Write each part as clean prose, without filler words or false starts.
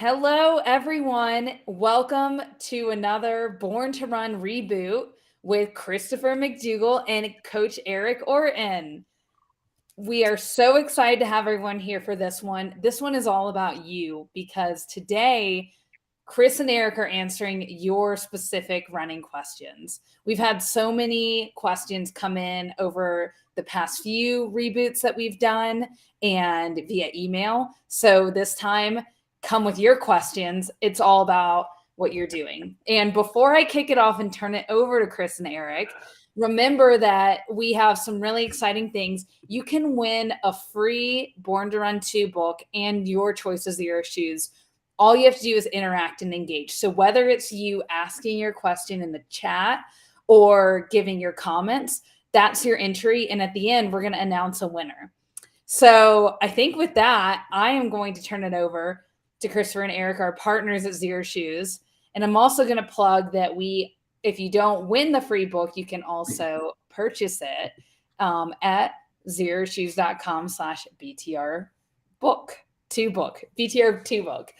Hello, everyone. Welcome to another Born to Run reboot with Christopher McDougall and Coach Eric Orton. We are so excited to have everyone here for this one. This one is all about you because today, Chris and Eric are answering your specific running questions. We've had so many questions come in over the past few reboots that we've done and via email. So this time, come with your questions. It's all about what you're doing. And before I kick it off and turn it over to Chris and Eric, remember that we have some really exciting things. You can win a free Born to Run 2 book and your choices of your shoes. All you have to do is interact and engage. So whether it's you asking your question in the chat or giving your comments, that's your entry. And at the end, we're going to announce a winner. So I think with that, I am going to turn it over to Christopher and Eric, our partners at Zero Shoes. And I'm also going to plug that if you don't win the free book, you can also purchase it at zeroshoes.com/BTR book, BTR 2 book.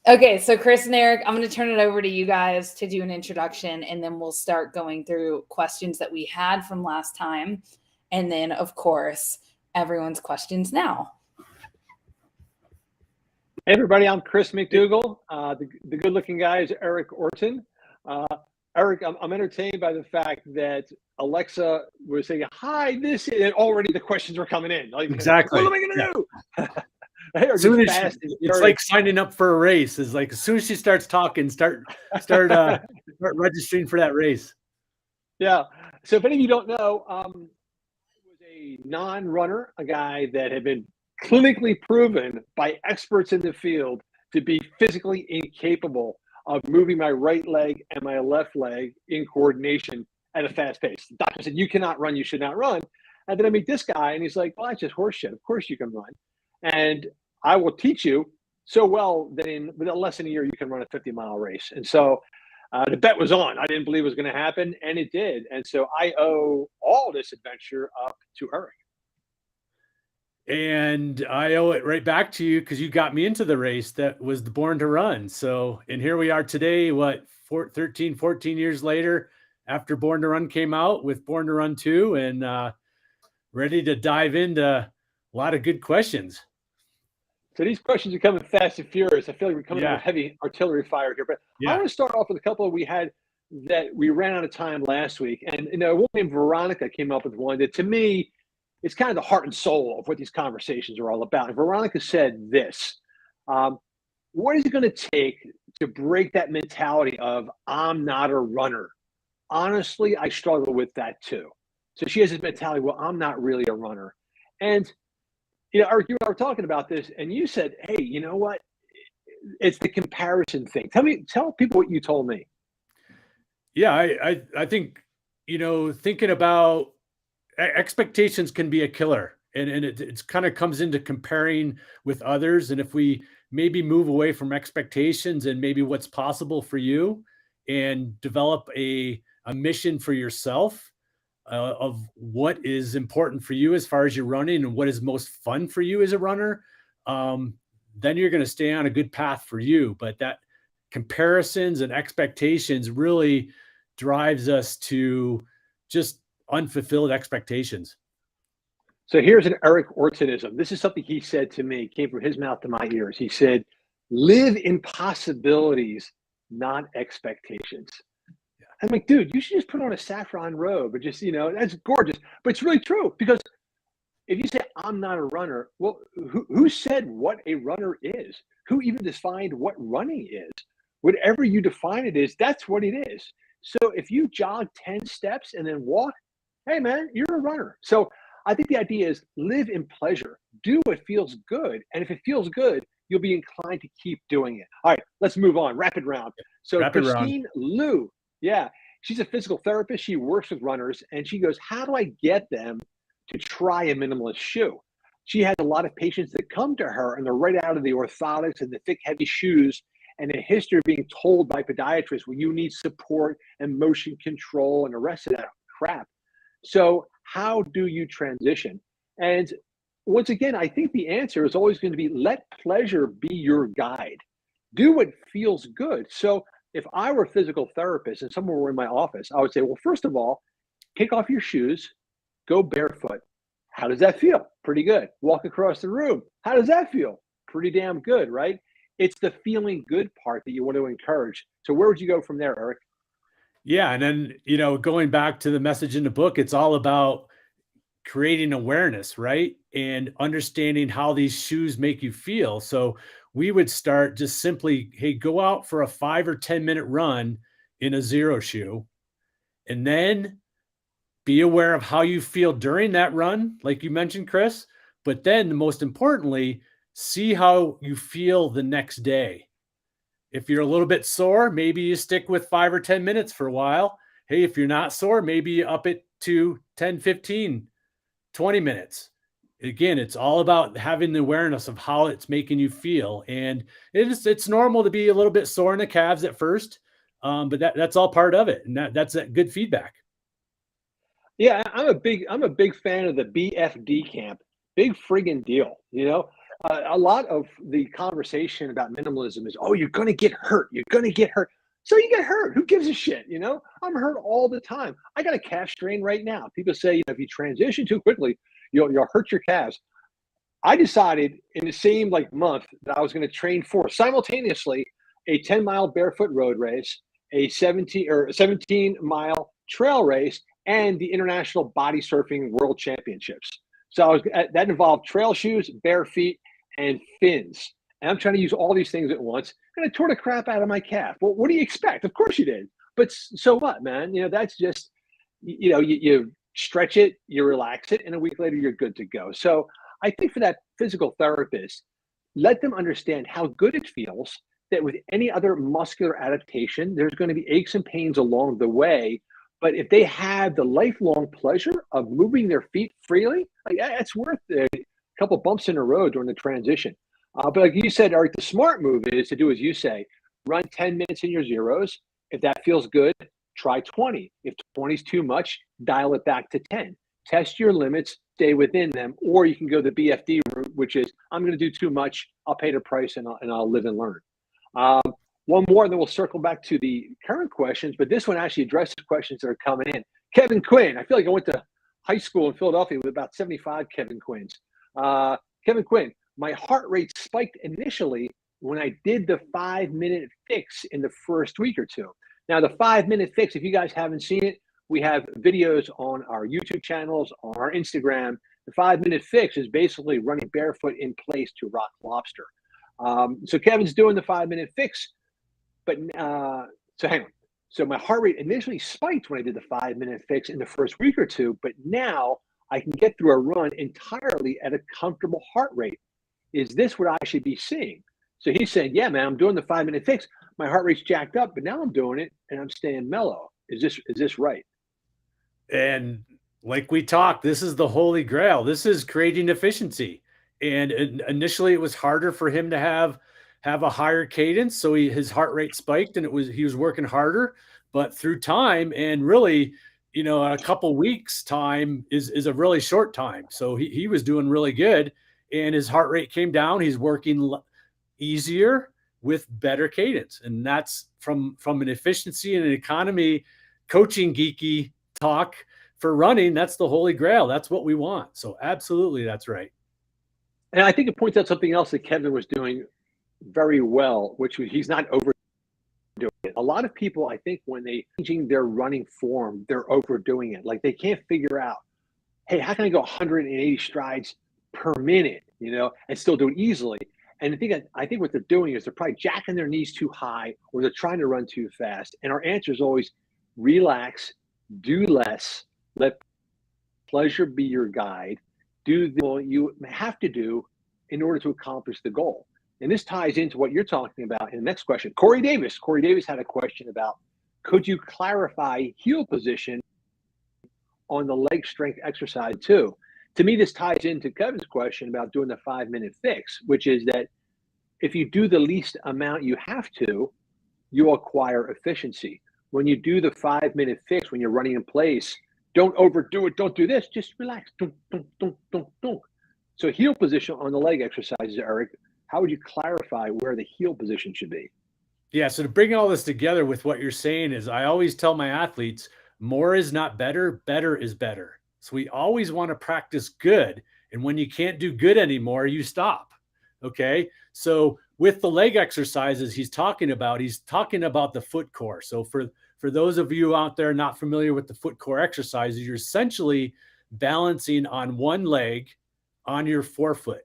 Okay, so Chris and Eric, I'm going to turn it over to you guys to do an introduction, and then we'll start going through questions that we had from last time. And then, of course, everyone's questions now. Hey everybody, I'm Chris McDougall. The good-looking guy is Eric Orton. Eric, I'm entertained by the fact that Alexa was saying, "Hi, this is," and already the questions were coming in. Like, exactly. What am I going to do? As soon as it's like signing up for a race. Is like as soon as she starts talking, start registering for that race. Yeah. So if any of you don't know, I was a non-runner, a guy that had been clinically proven by experts in the field to be physically incapable of moving my right leg and my left leg in coordination at a fast pace. The doctor said, "You cannot run, you should not run." And then I meet this guy and he's like, "Well, that's just horseshit. Of course you can run. And I will teach you so well that in less than a year, you can run a 50-mile race." And so the bet was on. I didn't believe it was going to happen, and it did. And so I owe all this adventure up to Eric. And I owe it right back to you because you got me into the race that was the Born to Run. So, and here we are today, 13, 14 years later, after Born to Run came out with Born to Run 2 and ready to dive into a lot of good questions. So these questions are coming fast and furious. I feel like we're coming with heavy artillery fire here. But I want to start off with a couple we had that we ran out of time last week. And, a woman named Veronica came up with one that, to me, it's kind of the heart and soul of what these conversations are all about. And Veronica said this: what is it going to take to break that mentality of "I'm not a runner"? Honestly, I struggle with that too. So she has this mentality, well, I'm not really a runner. And, Eric, you and I were talking about this, and you said, hey, you know what? It's the comparison thing. Tell people what you told me. Yeah, I think, thinking about expectations can be a killer, and it kind of comes into comparing with others. And if we maybe move away from expectations and maybe what's possible for you and develop a mission for yourself of what is important for you as far as you're running and what is most fun for you as a runner, then you're going to stay on a good path for you. But that comparisons and expectations really drives us to just unfulfilled expectations. So here's an Eric Ortonism. This is something he said to me, came from his mouth to my ears. He said, live in possibilities, not expectations. Yeah. I'm like, dude, you should just put on a saffron robe or just, that's gorgeous. But it's really true, because if you say I'm not a runner, well, who said what a runner is? Who even defined what running is? Whatever you define it as, that's what it is. So if you jog 10 steps and then walk, hey, man, you're a runner. So I think the idea is live in pleasure. Do what feels good. And if it feels good, you'll be inclined to keep doing it. All right, let's move on. Rapid round. So Christine Liu, she's a physical therapist. She works with runners. And she goes, how do I get them to try a minimalist shoe? She has a lot of patients that come to her and they're right out of the orthotics and the thick, heavy shoes and a history of being told by podiatrists, well, you need support and motion control and the rest of that crap. So how do you transition? And once again, I think the answer is always going to be let pleasure be your guide. Do what feels good. So if I were a physical therapist and someone were in my office, I would say, well, first of all, kick off your shoes, go barefoot. How does that feel? Pretty good. Walk across the room. How does that feel? Pretty damn good, right? It's the feeling good part that you want to encourage. So where would you go from there, Eric? Yeah. And then, going back to the message in the book, it's all about creating awareness, right? And understanding how these shoes make you feel. So we would start just simply, hey, go out for a 5 or 10-minute run in a zero shoe, and then be aware of how you feel during that run, like you mentioned, Chris. But then most importantly, see how you feel the next day. If you're a little bit sore, maybe you stick with 5 or 10 minutes for a while. Hey, if you're not sore, maybe you up it to 10, 15, 20 minutes. Again, it's all about having the awareness of how it's making you feel. And it's normal to be a little bit sore in the calves at first, but that's all part of it. And that's a good feedback. Yeah, I'm a big fan of the BFD camp. Big friggin' deal. A lot of the conversation about minimalism is, oh, you're going to get hurt. You're going to get hurt. So you get hurt. Who gives a shit? I'm hurt all the time. I got a calf strain right now. People say, if you transition too quickly, you'll hurt your calves. I decided in the same month that I was going to train for simultaneously a 10-mile barefoot road race, a 17-mile trail race, and the International Body Surfing World Championships. So that involved trail shoes, bare feet, and fins. And I'm trying to use all these things at once. And I tore the crap out of my calf. Well, what do you expect? Of course you did. But so what, man? That's just, you stretch it, you relax it, and a week later you're good to go. So I think for that physical therapist, let them understand how good it feels that with any other muscular adaptation, there's going to be aches and pains along the way. But if they have the lifelong pleasure of moving their feet freely, it's worth a couple bumps in the road during the transition. But like you said, Eric, the smart move is to do as you say, run 10 minutes in your zeros. If that feels good, try 20. If 20 is too much, dial it back to 10. Test your limits, stay within them, or you can go the BFD route, which is, I'm going to do too much, I'll pay the price and I'll live and learn. One more, and then we'll circle back to the current questions, but this one actually addresses questions that are coming in. Kevin Quinn, I feel like I went to high school in Philadelphia with about 75 Kevin Quinns. Kevin Quinn, my heart rate spiked initially when I did the 5-minute fix in the first week or two. Now, the 5-minute fix, if you guys haven't seen it, we have videos on our YouTube channels, on our Instagram. The 5-minute fix is basically running barefoot in place to rock lobster. So Kevin's doing the 5-minute fix, but so hang on. So my heart rate initially spiked when I did the 5-minute fix in the first week or two, but now I can get through a run entirely at a comfortable heart rate. Is this what I should be seeing? So he's saying, yeah, man, I'm doing the 5-minute fix. My heart rate's jacked up, but now I'm doing it and I'm staying mellow. Is this right? And like we talked, this is the holy grail. This is creating efficiency. And initially it was harder for him to have a higher cadence. So his heart rate spiked and he was working harder, but through time and really, a couple weeks time is a really short time. So he was doing really good and his heart rate came down. He's working easier with better cadence. And that's from an efficiency and an economy coaching geeky talk for running. That's the holy grail. That's what we want. So absolutely. That's right. And I think it points out something else that Kevin was doing very well, which was he's not overdoing it. A lot of people, I think, when they changing their running form, they're overdoing it. Like they can't figure out, hey, how can I go 180 strides per minute, and still do it easily? And I think what they're doing is they're probably jacking their knees too high or they're trying to run too fast. And our answer is always relax, do less, let pleasure be your guide. Do what you have to do in order to accomplish the goal. And this ties into what you're talking about in the next question. Corey Davis had a question about, could you clarify heel position on the leg strength exercise too? To me, this ties into Kevin's question about doing the 5-minute fix, which is that if you do the least amount you have to, you acquire efficiency. When you do the 5-minute fix, when you're running in place, don't overdo it. Don't do this. Just relax. Don't. So heel position on the leg exercises, Eric. how would you clarify where the heel position should be? Yeah. So to bring all this together with what you're saying is I always tell my athletes, more is not better, better is better. So we always want to practice good. And when you can't do good anymore, you stop. Okay. So with the leg exercises he's talking about the foot core. So for those of you out there not familiar with the foot core exercises, you're essentially balancing on one leg on your forefoot,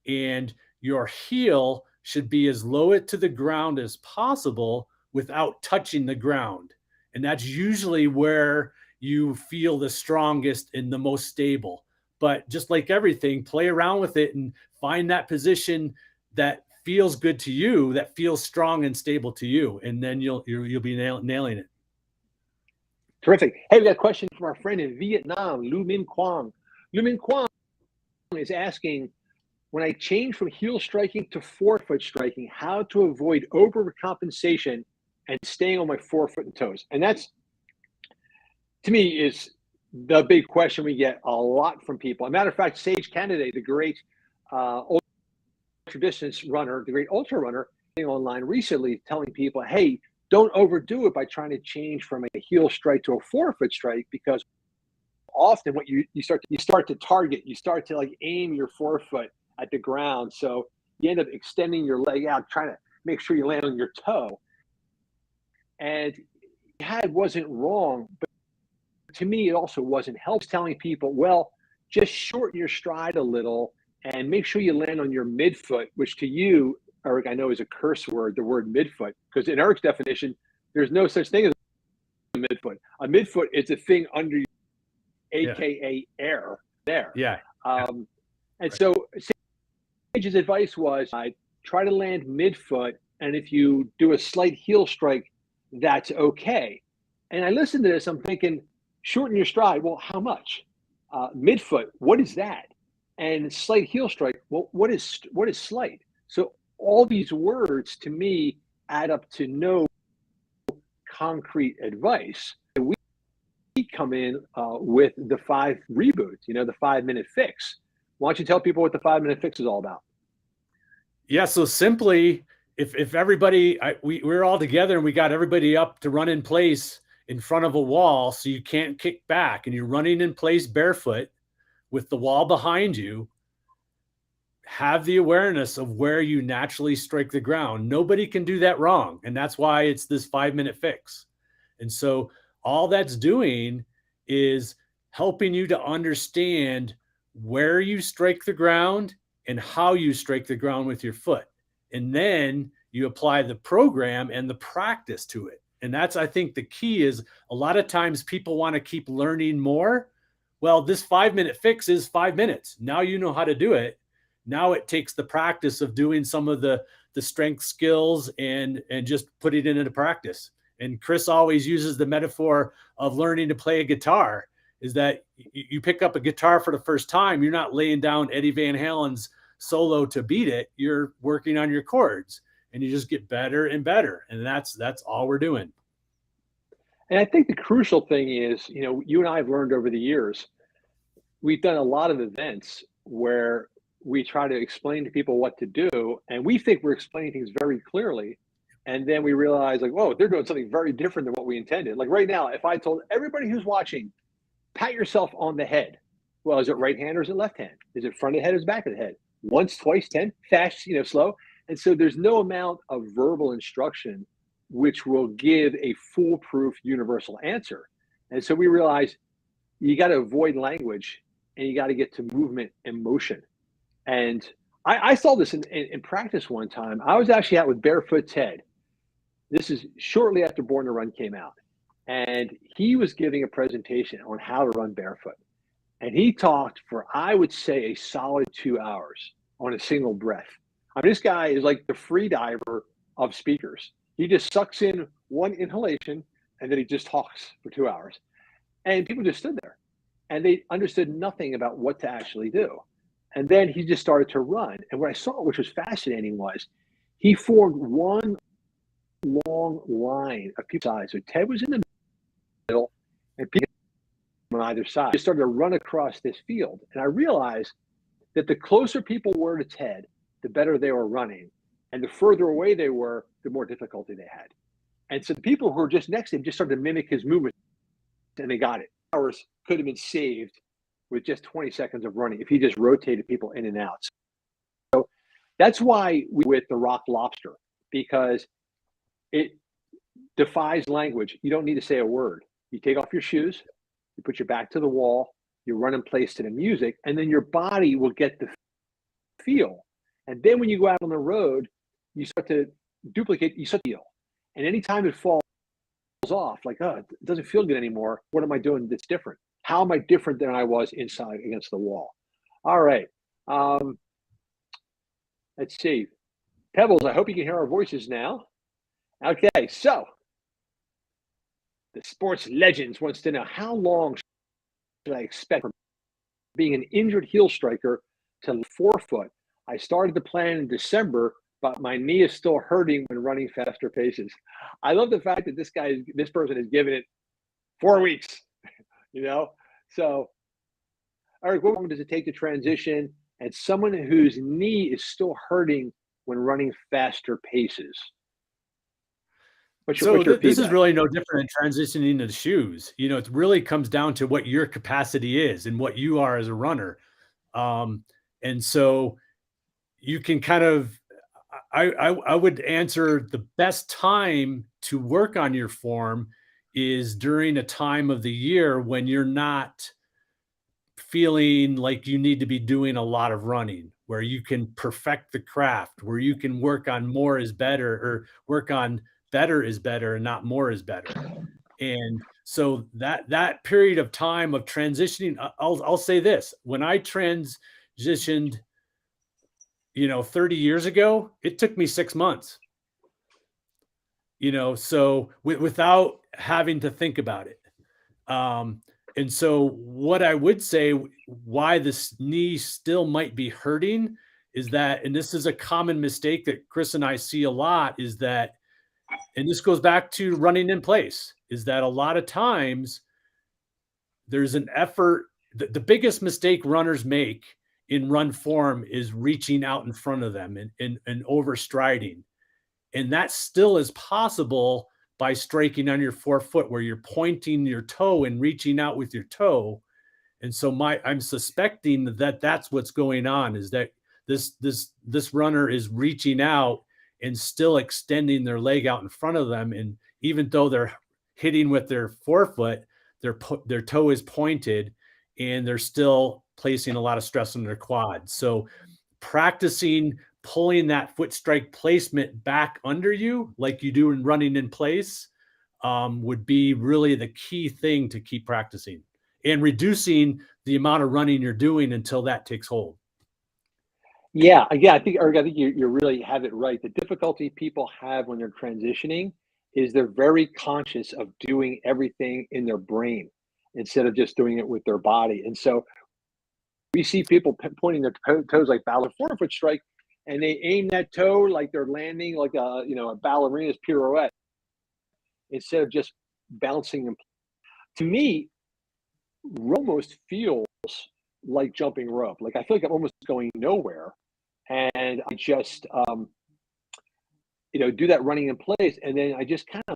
and your heel should be as low to the ground as possible without touching the ground. And that's usually where you feel the strongest and the most stable. But just like everything, play around with it and find that position that feels good to you, that feels strong and stable to you, and then you'll be nailing it. Terrific. Hey, we got a question from our friend in Vietnam, Lu Min Quang. Lu Min Quang is asking, when I change from heel striking to forefoot striking, how to avoid overcompensation and staying on my forefoot and toes? And that's, to me, is the big question we get a lot from people. As a matter of fact, Sage Canaday, the great ultra distance runner, the great ultra runner, online recently telling people, hey, don't overdo it by trying to change from a heel strike to a forefoot strike, because often what you start to target, you start to like aim your forefoot at the ground. So you end up extending your leg out, trying to make sure you land on your toe. And it wasn't wrong, but to me, it also wasn't helpful. Telling people, well, just shorten your stride a little and make sure you land on your midfoot, which to you, Eric, I know is a curse word, the word midfoot, because in Eric's definition, there's no such thing as a midfoot. A midfoot is a thing under you, AKA air there. Yeah. And so Sage's advice was, I try to land midfoot, and if you do a slight heel strike, that's okay. And I listened to this, I'm thinking, shorten your stride. Well, how much? Midfoot, what is that? And slight heel strike, well, what is slight? So all these words to me add up to no concrete advice. We come in with the 5 reboots, the 5-minute fix. Why don't you tell people what the 5-minute fix is all about? Yeah. So simply, if everybody, we're all together and we got everybody up to run in place in front of a wall, so you can't kick back, and you're running in place barefoot with the wall behind you, have the awareness of where you naturally strike the ground. Nobody can do that wrong. And that's why it's this 5-minute fix. And so all that's doing is helping you to understand where you strike the ground and how you strike the ground with your foot. And then you apply the program and the practice to it. And that's, I think, the key is a lot of times people want to keep learning more. Well, this 5-minute fix is 5 minutes. Now you know how to do it. Now it takes the practice of doing some of the strength skills and just putting it into practice. And Chris always uses the metaphor of learning to play a guitar, is that you pick up a guitar for the first time, you're not laying down Eddie Van Halen's solo to beat it. You're working on your chords, and you just get better and better. And that's all we're doing. And I think the crucial thing is, you and I have learned over the years, we've done a lot of events where we try to explain to people what to do, and we think we're explaining things very clearly. And then we realize, like, whoa, they're doing something very different than what we intended. Like right now, if I told everybody who's watching, pat yourself on the head. Well, is it right hand or is it left hand? Is it front of the head or is it back of the head? Once, twice, 10, fast, slow. And so there's no amount of verbal instruction which will give a foolproof universal answer. And so we realize you got to avoid language and you got to get to movement and motion. And I saw this in practice one time. I was actually out with Barefoot Ted. This is shortly after Born to Run came out. And he was giving a presentation on how to run barefoot. And he talked for, I would say, a solid 2 hours on a single breath. I mean, this guy is like the free diver of speakers. He just sucks in one inhalation and then he just talks for 2 hours. And people just stood there and they understood nothing about what to actually do. And then he just started to run. And what I saw, which was fascinating, was he formed one long line of people sides. So Ted was in the middle and people on either side. Just started to run across this field. And I realized that the closer people were to Ted, the better they were running. And the further away they were, the more difficulty they had. And so the people who were just next to him just started to mimic his movement, and they got it. Hours could have been saved with just 20 seconds of running if he just rotated people in and out. So that's why we with the rock lobster, because it defies language. You don't need to say a word. You take off your shoes, you put your back to the wall, you run in place to the music, and then your body will get the feel. And then when you go out on the road, you start to duplicate, you start to feel. And anytime it falls off, like, oh, it doesn't feel good anymore. What am I doing that's different? How am I different than I was inside against the wall? All right. Let's see. Pebbles, I hope you can hear our voices now. Okay, so the sports legends wants to know, how long should I expect from being an injured heel striker to Forefoot? I started the plan in December, but my knee is still hurting when running faster paces. I love the fact that this person has given it 4 weeks, you know? So, Eric, what long does it take to transition? And someone whose knee is still hurting when running faster paces. What's your this is really no different than transitioning into shoes. You know, it really comes down to what your capacity is and what you are as a runner. And so you can kind of, I would answer the best time to work on your form is during a time of the year when you're not feeling like you need to be doing a lot of running, where you can perfect the craft, where you can work on more is better, or work on better is better and not more is better. And so that period of time of transitioning, I'll say this, when I transitioned, 30 years ago, it took me 6 months, so without having to think about it. And so what I would say, why this knee still might be hurting is that, and this is a common mistake that Chris and I see a lot, is that, and this goes back to running in place, is that a lot of times there's an effort. The biggest mistake runners make in run form is reaching out in front of them and overstriding. And that still is possible by striking on your forefoot, where you're pointing your toe and reaching out with your toe. And so I'm suspecting that that's what's going on, is that this runner is reaching out and still extending their leg out in front of them. And even though they're hitting with their forefoot, their toe is pointed and they're still placing a lot of stress on their quads. So practicing pulling that foot strike placement back under you, like you do in running in place, would be really the key thing to keep practicing and reducing the amount of running you're doing until that takes hold. Yeah, I think, Eric, you really have it right. The difficulty people have when they're transitioning is they're very conscious of doing everything in their brain instead of just doing it with their body. And so we see people pointing their toes like forefoot strike, and they aim that toe like they're landing like a ballerina's pirouette instead of just bouncing them. To me, almost feels like jumping rope. Like I feel like I'm almost going nowhere, and I just do that running in place, and then I just kind of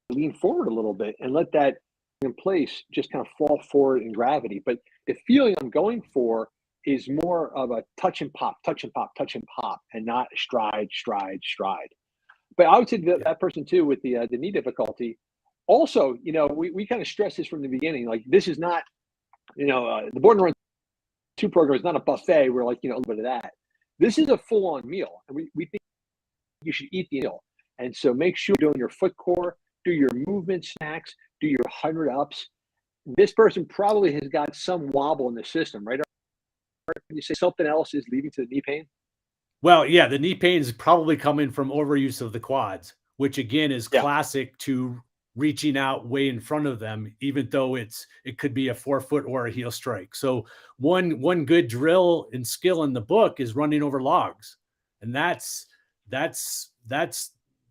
lean forward a little bit and let that in place just kind of fall forward in gravity. But the feeling I'm going for is more of a touch and pop, touch and pop, touch and pop, and not stride, stride, stride. But I would say that person too with the knee difficulty. Also, we kind of stress this from the beginning. Like this is not, the Born to Run 2 program is not a buffet where like, a little bit of that. This is a full-on meal, and we think you should eat the meal. And so make sure you're doing your foot core, do your movement snacks, do your 100 ups. This person probably has got some wobble in the system, right? Can you say something else is leading to the knee pain? Well, yeah, the knee pain is probably coming from overuse of the quads, which again is classic to reaching out way in front of them, even though it could be a forefoot or a heel strike. So one good drill and skill in the book is running over logs. And that's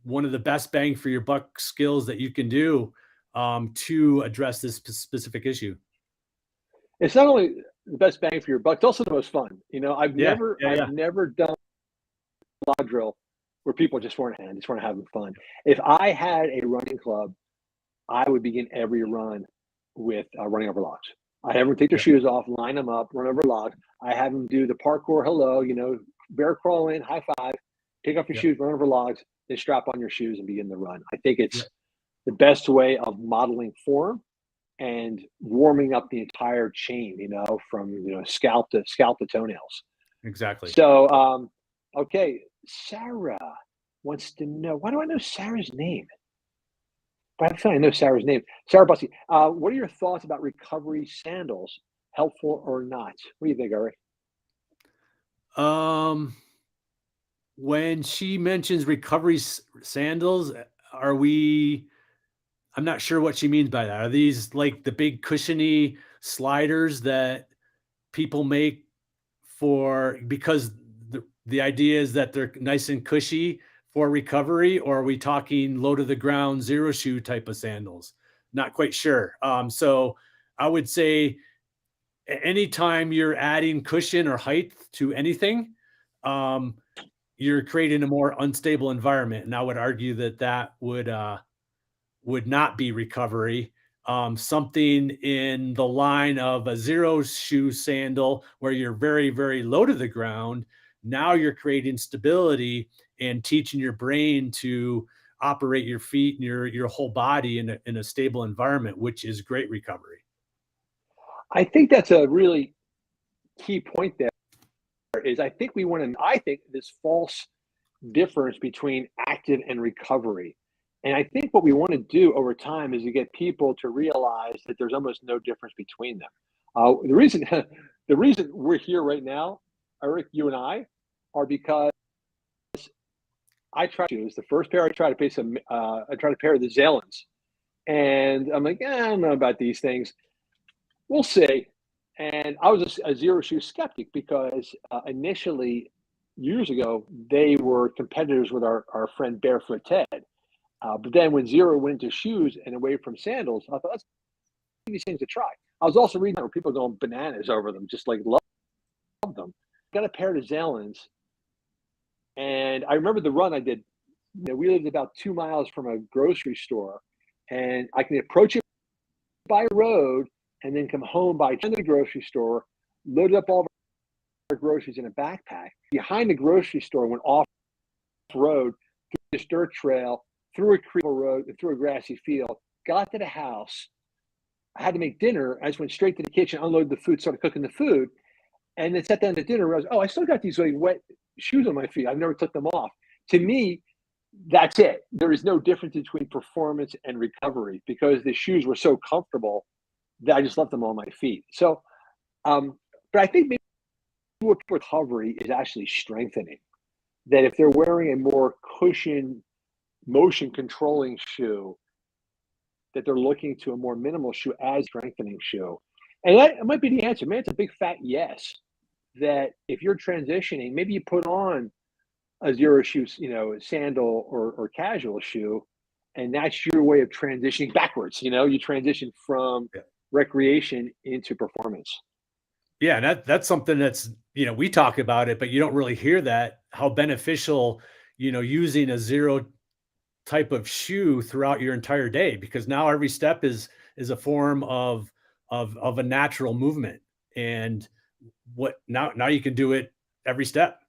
one of the best bang for your buck skills that you can do to address this specific issue. It's not only the best bang for your buck, it's also the most fun. I've never done where people just weren't having fun. If I had a running club, I would begin every run with running over logs. I have everyone take their shoes off, line them up, run over logs. I have them do the parkour hello, bear crawl in, high five, take off your shoes, run over logs, then strap on your shoes and begin the run. I think it's the best way of modeling form and warming up the entire chain, from scalp to toenails. Exactly. So, okay, Sarah wants to know, why do I know Sarah's name? But I feel I know Sarah's name. Sarah Bussey, what are your thoughts about recovery sandals? Helpful or not? What do you think, Eric? When she mentions recovery sandals, I'm not sure what she means by that. Are these like the big cushiony sliders that people make because the idea is that they're nice and cushy for recovery, or are we talking low to the ground, zero shoe type of sandals? Not quite sure. So I would say anytime you're adding cushion or height to anything, you're creating a more unstable environment. And I would argue that would not be recovery. Something in the line of a zero shoe sandal where you're very, very low to the ground. Now you're creating stability and teaching your brain to operate your feet and your whole body in a stable environment, which is great recovery. I think that's a really key point there. I think this false difference between active and recovery. And I think what we want to do over time is to get people to realize that there's almost no difference between them. The reason we're here right now, Eric, you and I, are because I tried shoes. The first pair I tried to pay I tried a pair of the Sandals, and I'm like, I don't know about these things. We'll see. And I was a zero shoe skeptic because initially, years ago, they were competitors with our friend Barefoot Ted. But then when Zero went into shoes and away from sandals, I thought, let's give these things a try. I was also reading where people going bananas over them, just like love them. Got a pair of Sandals, and I remember the run I did. We lived about 2 miles from a grocery store, and I can approach it by road and then come home by the grocery store, loaded up all of our groceries in a backpack. Behind the grocery store, went off road through this dirt trail, through a creek road, and through a grassy field. Got to the house. I had to make dinner. I just went straight to the kitchen, unloaded the food, started cooking the food, and then sat down to dinner. I was, I still got these really wet shoes on my feet. I've never took them off. To me, that's it. There is no difference between performance and recovery because the shoes were so comfortable that I just left them on my feet. So, but I think maybe what recovery is actually strengthening. That if they're wearing a more cushion, motion controlling shoe, that they're looking to a more minimal shoe as strengthening shoe. And that might be the answer. Man, it's a big fat yes. That if you're transitioning, maybe you put on a zero shoe, sandal or casual shoe, and that's your way of transitioning backwards. You transition from recreation into performance. Yeah, and that's something that's, we talk about it, but you don't really hear that, how beneficial, using a zero type of shoe throughout your entire day, because now every step is a form of a natural movement. And now you can do it every step,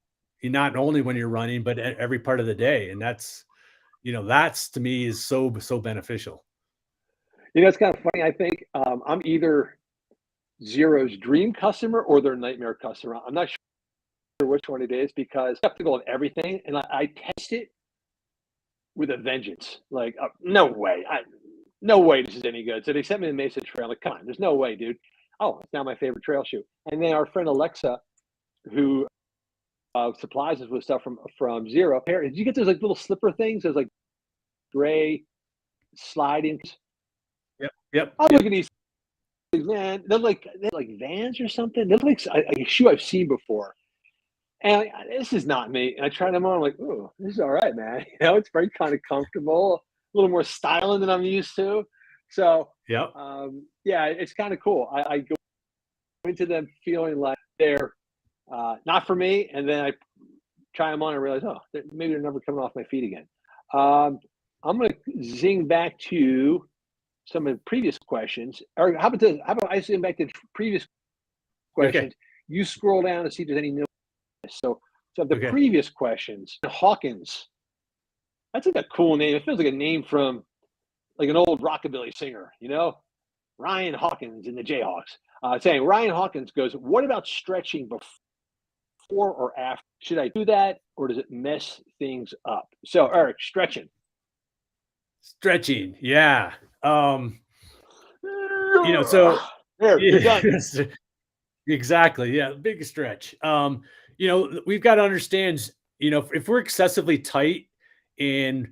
not only when you're running, but every part of the day. And that's to me is so beneficial. It's kind of funny. I think I'm either Zero's dream customer or their nightmare customer. I'm not sure which one it is because I have to go on everything, and I test it with a vengeance. Like, no way this is any good. So they sent me the Mesa Trail. Like, come on, there's no way, dude. Oh, it's now my favorite trail shoe. And then our friend Alexa, who supplies us with stuff from Zero. Did you get those like little slipper things? Those like gray sliding. Yep. I look at these things, man. They're like Vans or something. They're like a shoe I've seen before. And this is not me. And I tried them on. I'm like, oh, this is all right, man. It's very kind of comfortable, a little more styling than I'm used to. So, it's kind of cool. I go into them feeling like they're not for me, and then I try them on and realize, oh, maybe they're never coming off my feet again. I'm going to zing back to some of the previous questions. Or how about this? How about I zing back to previous questions? Okay. You scroll down and see if there's any new. So the Okay. previous questions, Hawkins. That's like a cool name. It feels like a name from like an old rockabilly singer, you know? Ryan Hawkins in the Jayhawks. Saying Ryan Hawkins goes, what about stretching before or after? Should I do that or does it mess things up? So Eric, stretching. Yeah. So there, you're done. Exactly. Yeah. Big stretch. We've got to understand, if we're excessively tight and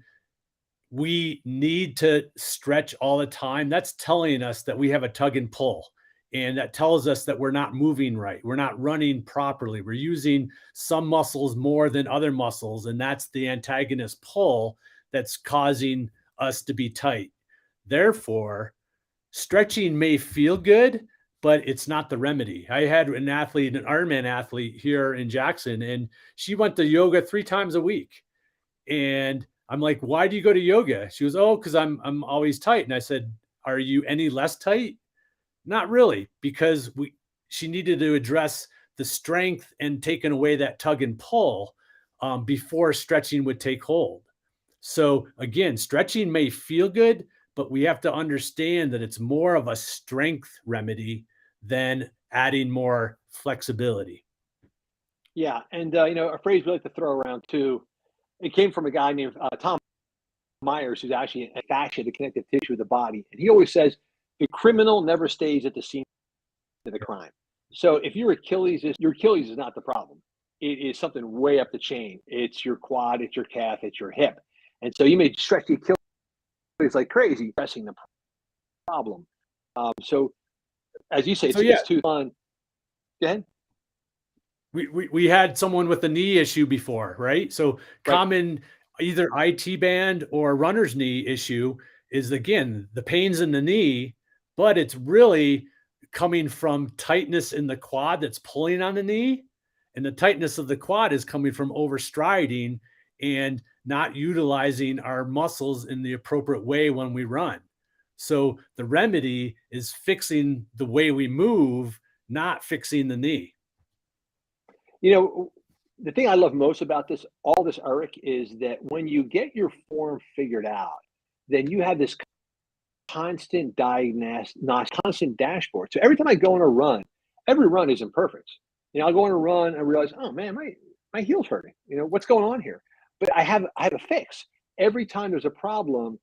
we need to stretch all the time, that's telling us that we have a tug and pull. And that tells us that we're not moving right. We're not running properly. We're using some muscles more than other muscles. And that's the antagonist pull that's causing us to be tight. Therefore, stretching may feel good, but it's not the remedy. I had an Ironman athlete here in Jackson, and she went to yoga 3 times a week. And I'm like, why do you go to yoga? She goes, oh, because I'm always tight. And I said, are you any less tight? Not really, because she needed to address the strength and taking away that tug and pull before stretching would take hold. So again, stretching may feel good, but we have to understand that it's more of a strength remedy than adding more flexibility. Yeah, and a phrase we like to throw around too. It came from a guy named Tom Myers, who's actually a fascia, the connective tissue of the body, and he always says the criminal never stays at the scene of the crime. So if your Achilles is not the problem. It is something way up the chain. It's your quad, it's your calf, it's your hip, and so you may stretch the Achilles like crazy, pressing the problem. So as you say, it's too fun. Go ahead. We had someone with a knee issue before, right? So common either IT band or runner's knee issue is, again, the pain's in the knee, but it's really coming from tightness in the quad that's pulling on the knee. And the tightness of the quad is coming from overstriding and not utilizing our muscles in the appropriate way when we run. So the remedy is fixing the way we move, not fixing the knee. The thing I love most about all this, Eric, is that when you get your form figured out, then you have this constant constant dashboard. So every time I go on a run, every run isn't perfect. I'll go on a run and realize, oh man, my heel's hurting. What's going on here? But I have a fix. Every time there's a problem,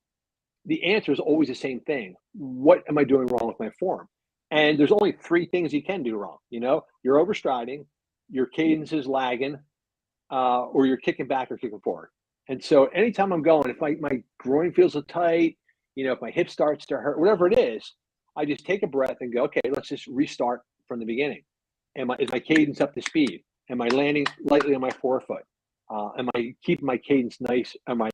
the answer is always the same thing. What am I doing wrong with my form? And there's only 3 things you can do wrong. You're overstriding, your cadence is lagging, or you're kicking back or kicking forward. And so anytime I'm going, if my groin feels tight, if my hip starts to hurt, whatever it is, I just take a breath and go, okay, let's just restart from the beginning. Is my cadence up to speed? Am I landing lightly on my forefoot? Am I keeping my cadence nice? Am I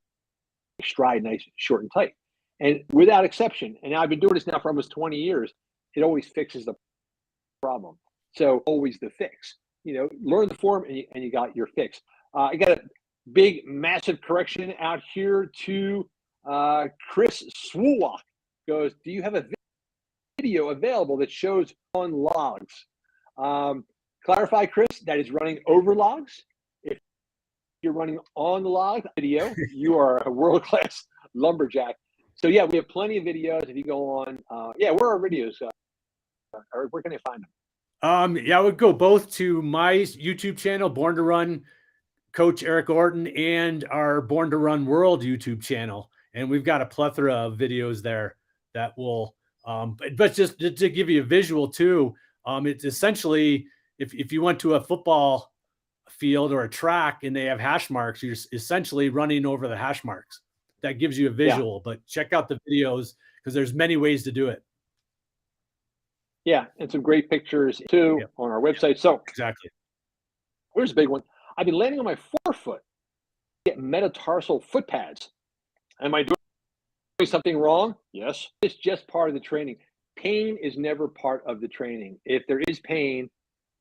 stride nice, short and tight? And without exception, and I've been doing this now for almost 20 years, it always fixes the problem. So always the fix. Learn the form and you got your fix. I got a big, massive correction out here to Chris Swulwalk. Goes, do you have a video available that shows on logs? Clarify, Chris, that is running over logs. If you're running on the log video, you are a world-class lumberjack. So yeah, we have plenty of videos. If you go on, where are videos? Eric, where can I find them? I would go both to my YouTube channel, Born to Run, Coach Eric Orton, and our Born to Run World YouTube channel. And we've got a plethora of videos there that will, but just to give you a visual too, it's essentially, if you went to a football field or a track and they have hash marks, you're essentially running over the hash marks. That gives you a visual, but check out the videos because there's many ways to do it. Yeah, and some great pictures too on our website. So exactly. Here's a big one. I've been landing on my forefoot. Get metatarsal foot pads. Am I doing something wrong? Yes. It's just part of the training. Pain is never part of the training. If there is pain,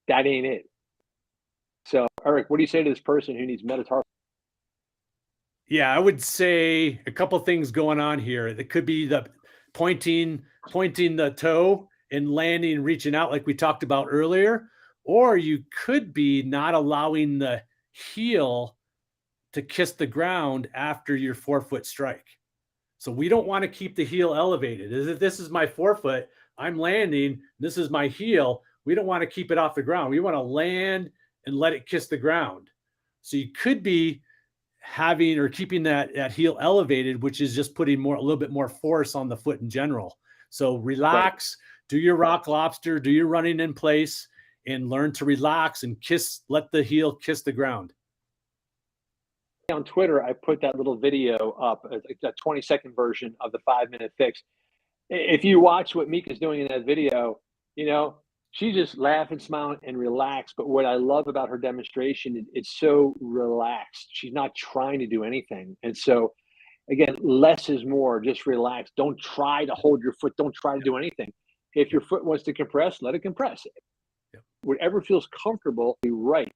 that ain't it. So, Eric, what do you say to this person who needs metatarsal? Yeah, I would say a couple things going on here. It could be the pointing the toe and landing and reaching out like we talked about earlier, or you could be not allowing the heel to kiss the ground after your forefoot strike. So we don't want to keep the heel elevated. If this is my forefoot, I'm landing, this is my heel, we don't want to keep it off the ground. We want to land and let it kiss the ground. So you could be having or keeping that heel elevated, which is just putting a little bit more force on the foot in general. So relax, do your rock lobster, do your running in place, and learn to relax and let the heel kiss the ground. On Twitter, I put that little video up, a 20-second version of the 5-minute fix. If you watch what Mika's doing in that video, she's just laughing, smiling, and relaxed. But what I love about her demonstration, it's so relaxed. She's not trying to do anything. And so, again, less is more. Just relax. Don't try to hold your foot. Don't try to do anything. If your foot wants to compress, let it compress. Whatever feels comfortable, be right.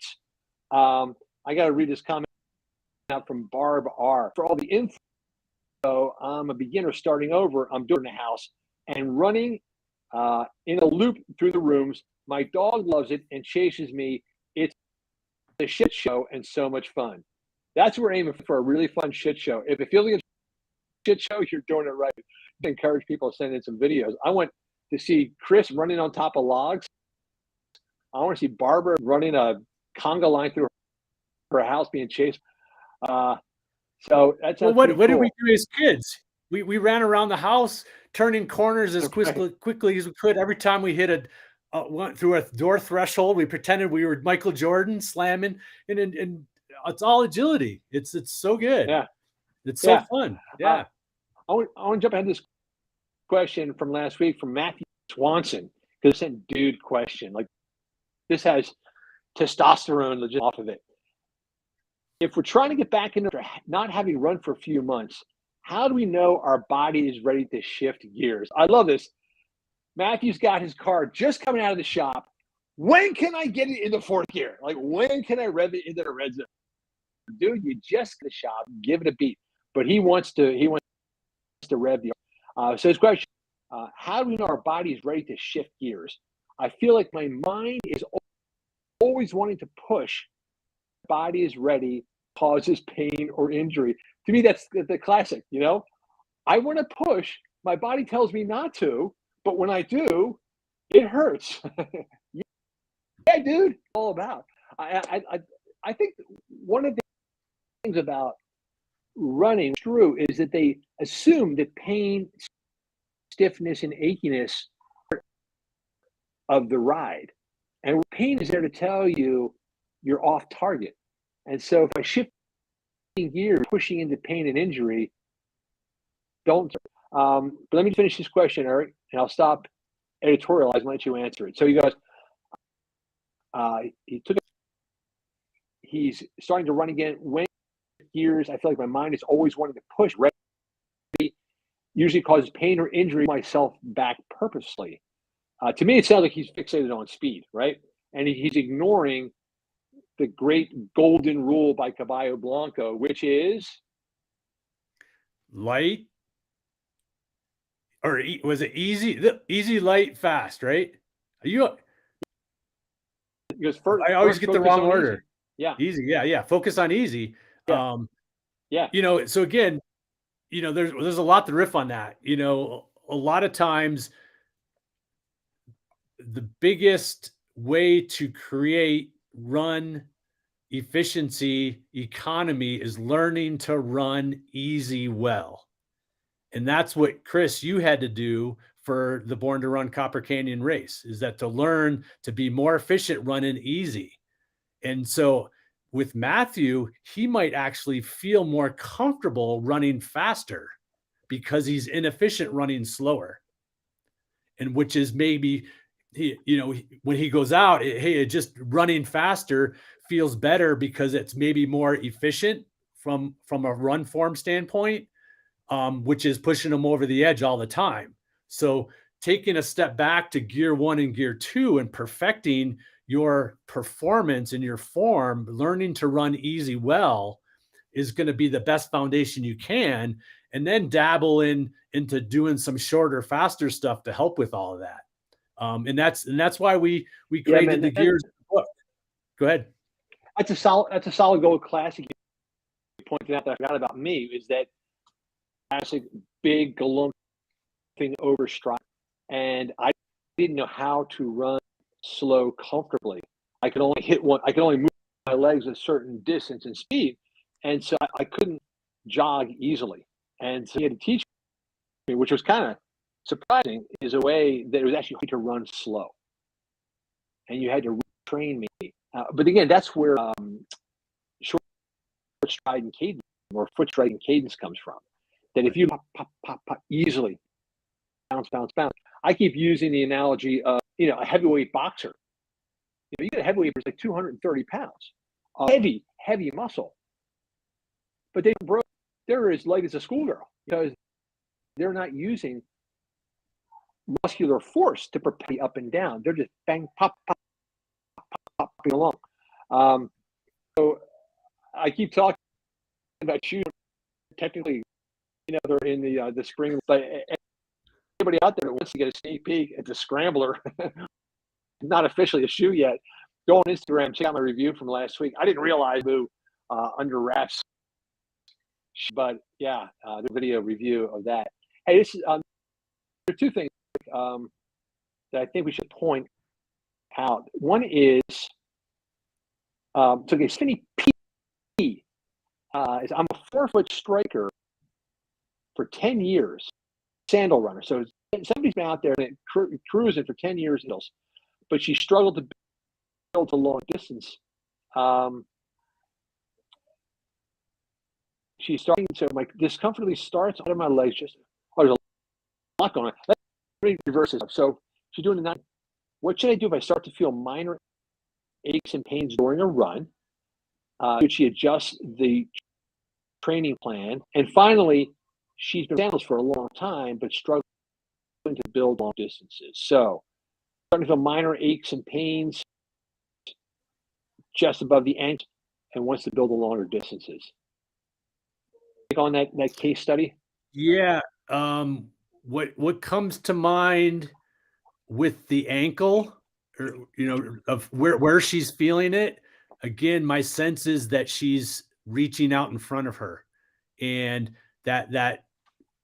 I got to read this comment out from Barb R. For all the info, I'm a beginner starting over. I'm doing the house and running in a loop through the rooms. My dog loves it and chases me. It's a shit show and so much fun. That's what we're aiming for, a really fun shit show. If it feels like a shit show, you're doing it right. I encourage people to send in some videos. I want to see Chris running on top of logs. I want to see Barbara running a conga line through her house being chased. So that's what did we do as kids? We ran around the house, turning corners as quickly as we could. Every time we hit went through a door threshold, we pretended we were Michael Jordan slamming, and it's all agility. It's so good. Yeah, it's so fun. Yeah. I want to jump ahead to this question from last week from Matthew Swanson, because it's a dude question. Like, this has testosterone legit off of it. If we're trying to get back into not having run for a few months, how do we know our body is ready to shift gears? I love this. Matthew's got his car just coming out of the shop. When can I get it in the fourth gear? Like, when can I rev it into the red zone? Dude, you just get the shop, give it a beat. But he wants to rev the. So his question: how do we know our body is ready to shift gears? I feel like my mind is always wanting to push. Body is ready, causes pain or injury. To me, that's the classic. I want to push. My body tells me not to, but when I do, it hurts. Yeah, dude. All about. I think one of the things about running true is that they assume that pain, stiffness, and achiness are of the ride, and pain is there to tell you you're off target. And so if I shift gears, pushing into pain and injury, don't. But let me finish this question, Eric, and I'll stop editorializing and let you answer it. So he goes, he's starting to run again. When gears, I feel like my mind is always wanting to push. Ready usually causes pain or injury myself back purposely. To me, it sounds like he's fixated on speed, right? And he's ignoring the great golden rule by Caballo Blanco, which is light, or was it easy, light, fast, right? Because first, I always get the wrong order. Easy. Yeah. Easy. Yeah. Focus on easy. Yeah. So again, there's a lot to riff on that. A lot of times the biggest way to create run efficiency economy is learning to run easy well. And that's what, Chris, you had to do for the Born to Run Copper Canyon race, is that to learn to be more efficient running easy. And so with Matthew, he might actually feel more comfortable running faster because he's inefficient running slower. And which is maybe when he goes out, just running faster feels better because it's maybe more efficient from a run form standpoint, which is pushing him over the edge all the time. So taking a step back to gear 1 and gear 2 and perfecting your performance and your form, learning to run easy well is going to be the best foundation you can, and then dabble into doing some shorter, faster stuff to help with all of that. And that's why we created the gears book. Go ahead. That's a solid gold classic. You pointed out that I forgot about me is that classic big galump thing over stride, and I didn't know how to run slow comfortably. I could only hit one. I could only move my legs a certain distance and speed, and so I couldn't jog easily. And so he had to teach me, which was kind of surprising, is a way that it was actually hard to run slow, and you had to retrain me. But again, that's where short stride and cadence, or foot stride and cadence, comes from. That if you pop, pop, pop, pop easily, bounce, bounce, bounce. I keep using the analogy of, a heavyweight boxer. You get a heavyweight who's like 230 pounds, heavy muscle, but they're as light as a schoolgirl because they're not using muscular force to propel you up and down. They're just bang, pop, pop, pop, popping along. So I keep talking about shoes. Technically, they're in the spring, but anybody out there that wants to get a sneak peek at the Scrambler, not officially a shoe yet, go on Instagram, check out my review from last week. I didn't realize under wraps, but yeah, the video review of that. Hey, this is there are two things that I think we should point out. One is Skinny P. I'm a Forefoot striker for 10 years, sandal runner. So somebody's been out there and cruising for 10 years, but she struggled to build a long distance. She's starting to, my discomfort really starts out of my legs. There's a lot going on. Let me reverse this. So she's doing the 9. What should I do if I start to feel minor aches and pains during a run? Should she adjust the training plan? And finally, she's been sandals for a long time, but struggling to build long distances. So starting to feel minor aches and pains just above the ankle and wants to build the longer distances. On that case study? Yeah. What comes to mind with the ankle, or, of where she's feeling it? Again, my sense is that she's reaching out in front of her, and that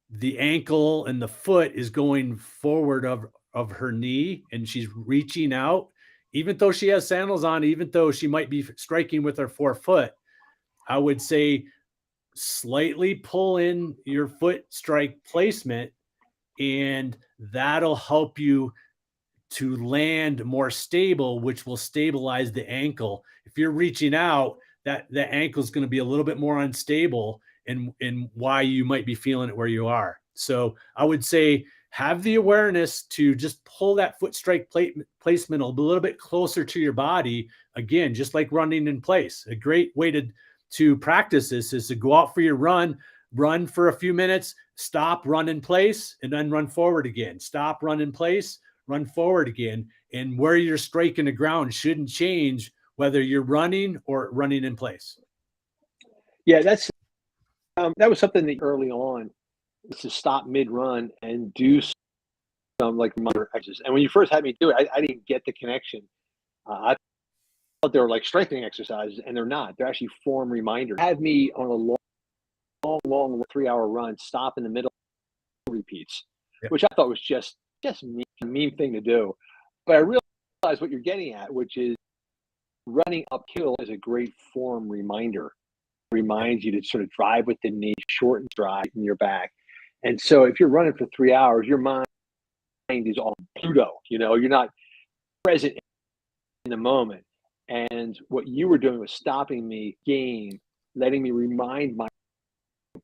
the ankle and the foot is going forward of her knee, and she's reaching out, even though she has sandals on, even though she might be striking with her forefoot. I would say slightly pull in your foot strike placement, and that'll help you to land more stable, which will stabilize the ankle. If you're reaching out, that the ankle is going to be a little bit more unstable, and why you might be feeling it where you are. So I would say have the awareness to just pull that foot strike placement a little bit closer to your body. Again, just like running in place. A great way to practice this is to go out for your run for a few minutes, stop, run in place, and then run forward again. Stop, run in place, run forward again. And where you're striking the ground shouldn't change whether you're running or running in place. Yeah, that was something that early on was to stop mid-run and do some like minor exercises. And when you first had me do it, I didn't get the connection. I thought they were like strengthening exercises, and they're not. They're actually form reminders. Had me on a long 3-hour run, stop in the middle, repeats, which I thought was just a mean thing to do. But I realized what you're getting at, which is running uphill is a great form reminder. It reminds you to sort of drive with the knee, shorten drive in your back. And so if you're running for 3 hours, your mind is on Pluto. You're not present in the moment. And what you were doing was stopping me, letting me remind my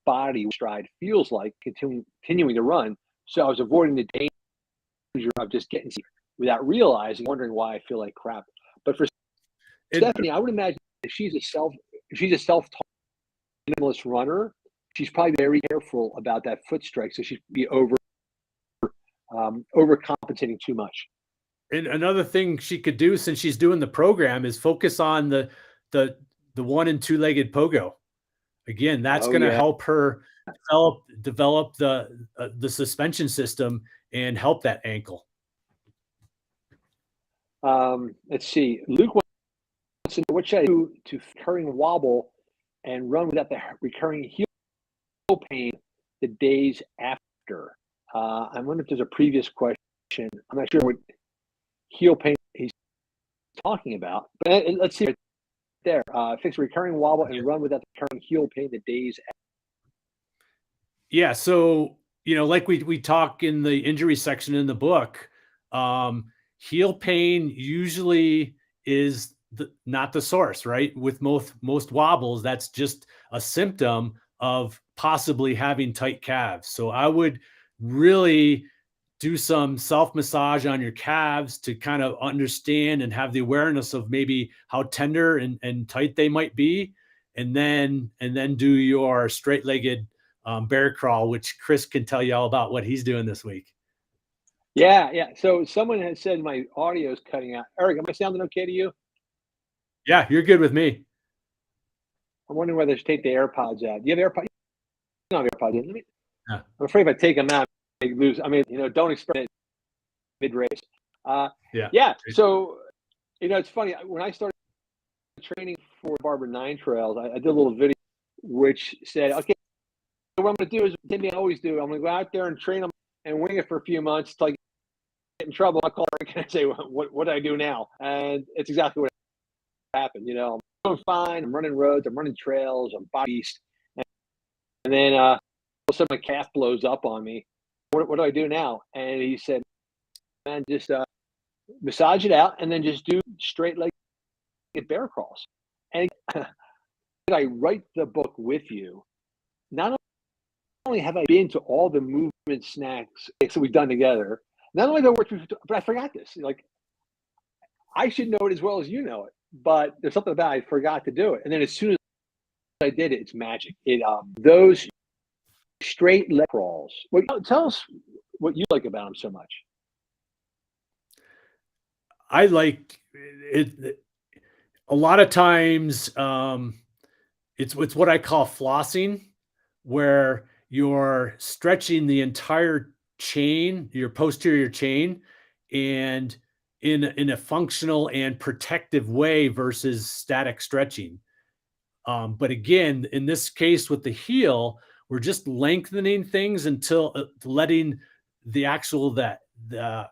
body what stride feels like, continuing to run. So I was avoiding the danger of just getting sick without realizing, wondering why I feel like crap. But for Stephanie, I would imagine if she's a self-taught minimalist runner, she's probably very careful about that foot strike, so she'd be overcompensating too much. And another thing she could do, since she's doing the program, is focus on the 1 and 2-legged pogo. Again, that's going to help her develop the suspension system and help that ankle. Let's see. Luke wants to know, what should I do to recurring wobble and run without the recurring heel pain the days after? I wonder if there's a previous question. I'm not sure what heel pain he's talking about, but let's see right there. Fix recurring wobble and run without the recurring heel pain the days after. Yeah. So, like we talk in the injury section in the book, heel pain usually is not the source, right? With most wobbles, that's just a symptom of possibly having tight calves. So I would really do some self-massage on your calves to kind of understand and have the awareness of maybe how tender and tight they might be. And then do your straight-legged bear crawl, which Chris can tell you all about what he's doing this week. Yeah. So someone has said my audio is cutting out. Eric, am I sounding okay to you? Yeah, you're good with me. I'm wondering whether I should take the AirPods out. Do you have AirPods? You don't have AirPods in. Yeah. I'm afraid if I take them out, I lose. I mean, don't expect it mid-race. Yeah. So, it's funny. When I started training for Barber 9 Trails, I did a little video which said, okay, what I'm going to do is the thing I always do. I'm going to go out there and train them and wing it for a few months till I get in trouble. I'll call Eric and I say, what do I do now? And it's exactly what happened. I'm doing fine. I'm running roads. I'm running trails. I'm body beast. And then all of a sudden my calf blows up on me. What do I do now? And he said, man, just massage it out and then just do straight-legged bear crawls. And I write the book with you. Not only have I been to all the movement snacks that we've done together, not only have I worked with, but I forgot this. Like, I should know it as well as you know it, but there's something about it, I forgot to do it. And then as soon as I did it, it's magic. Those straight leg crawls. Well, tell us what you like about them so much. I like it. A lot of times, it's what I call flossing, where you're stretching the entire chain, your posterior chain, and in a functional and protective way versus static stretching. But again, in this case with the heel, we're just lengthening things until letting the actual the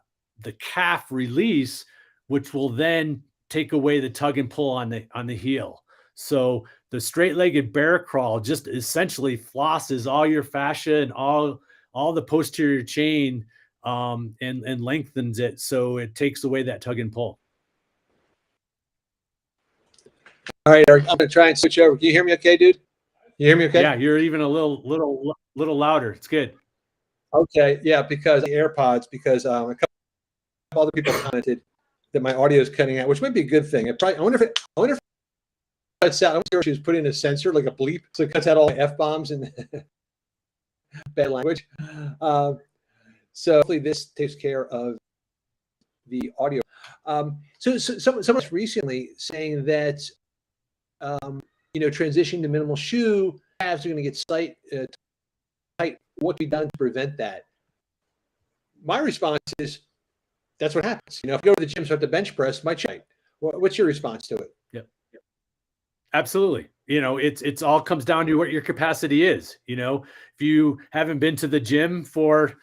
calf release, which will then take away the tug and pull on the heel. So the straight-legged bear crawl just essentially flosses all your fascia and all the posterior chain, and lengthens it, so it takes away that tug and pull. All right, Eric, I'm gonna try and switch over. Can you hear me okay, dude? You hear me okay? Yeah, you're even a little louder. It's good. Okay, yeah, because the AirPods, because a couple other people commented that my audio is cutting out, which might be a good thing. I wonder if it cuts out. I wonder if she was putting a sensor, like a bleep, so it cuts out all the F-bombs and bad language. So hopefully this takes care of the audio. So someone recently saying that transitioning to minimal shoe, calves are going to get tight. What can be done to prevent that? My response is, that's what happens. If you go to the gym, start the bench press, my tight. What's your response to it? Yep. Absolutely. It's all comes down to what your capacity is. If you haven't been to the gym for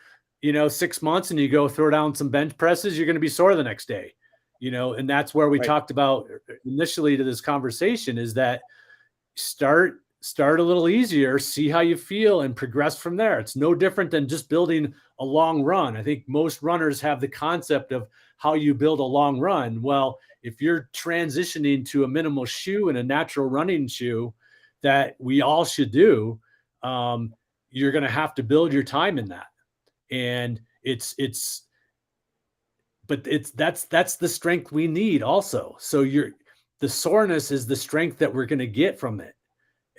6 months and you go throw down some bench presses, you're going to be sore the next day. And that's where we talked about initially to this conversation, is that start a little easier, see how you feel, and progress from there. It's no different than just building a long run. I think most runners have the concept of how you build a long run. Well, if you're transitioning to a minimal shoe and a natural running shoe that we all should do, you're going to have to build your time in that. And that's the strength we need also. So the soreness is the strength that we're going to get from it.